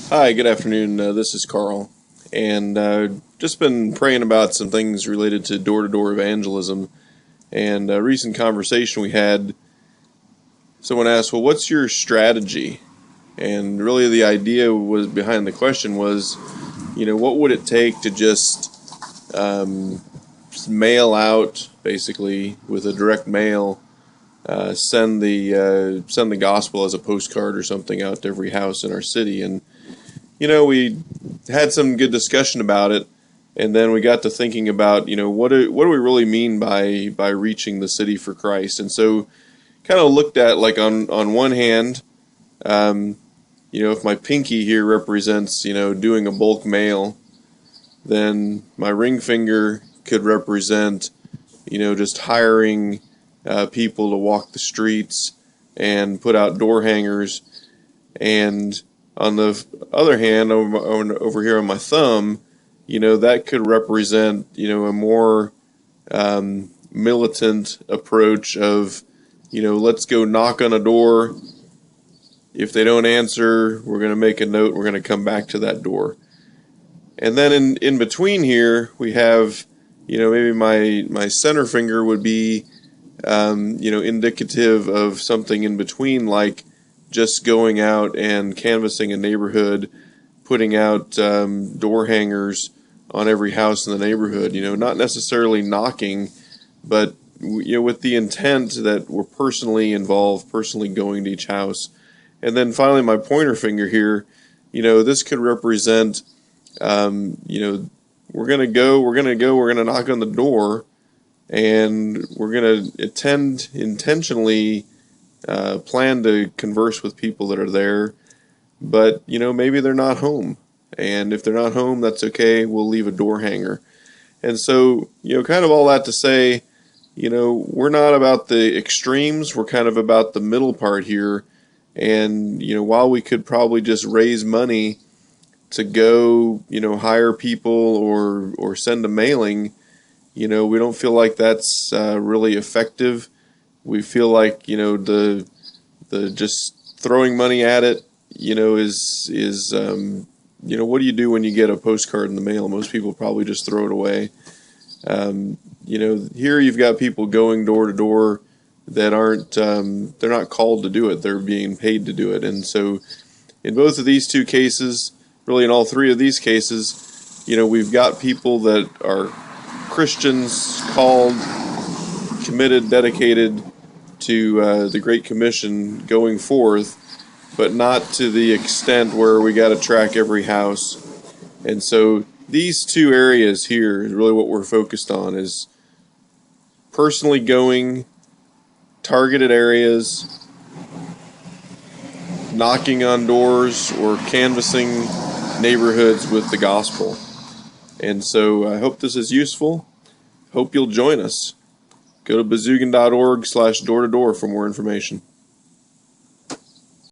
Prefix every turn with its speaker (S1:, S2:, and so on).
S1: Hi, good afternoon. This is Carl, and just been praying about some things related to door-to-door evangelism. And a recent conversation we had, someone asked, "Well, what's your strategy?" And really, the idea was behind the question was, what would it take to um, just mail out, basically with a direct mail, send the gospel as a postcard or something out to every house in our city. And we had some good discussion about it, and then we got to thinking about, what do we really mean by reaching the city for Christ? And so, kind of looked at, like, on one hand, if my pinky here represents, doing a bulk mail, then my ring finger could represent, just hiring people to walk the streets and put out door hangers. And on the other hand, over here on my thumb, that could represent, a more militant approach of, let's go knock on a door. If they don't answer, we're going to make a note. We're going to come back to that door. And then in between here, we have, maybe my center finger would be, indicative of something in between, like just going out and canvassing a neighborhood, putting out door hangers on every house in the neighborhood, not necessarily knocking, but with the intent that we're personally involved, personally going to each house. And then finally, my pointer finger here, this could represent, we're going to knock on the door, and we're going to intentionally plan to converse with people that are there, but, maybe they're not home. And if they're not home, that's okay. We'll leave a door hanger. And so, kind of all that to say, we're not about the extremes. We're kind of about the middle part here. And, while we could probably just raise money to go, hire people or send a mailing, we don't feel like that's really effective. We feel like, the just throwing money at it, is what do you do when you get a postcard in the mail? Most people probably just throw it away. Here you've got people going door to door that aren't, they're not called to do it. They're being paid to do it. And so in both of these two cases, really in all three of these cases, we've got people that are Christians, called, committed, dedicated to the Great Commission going forth, but not to the extent where we got to track every house. And so these two areas here is really what we're focused on, is personally going, targeted areas, knocking on doors, or canvassing neighborhoods with the gospel. And so I hope this is useful. Hope you'll join us. Go to bazoogan.org/door-to-door for more information.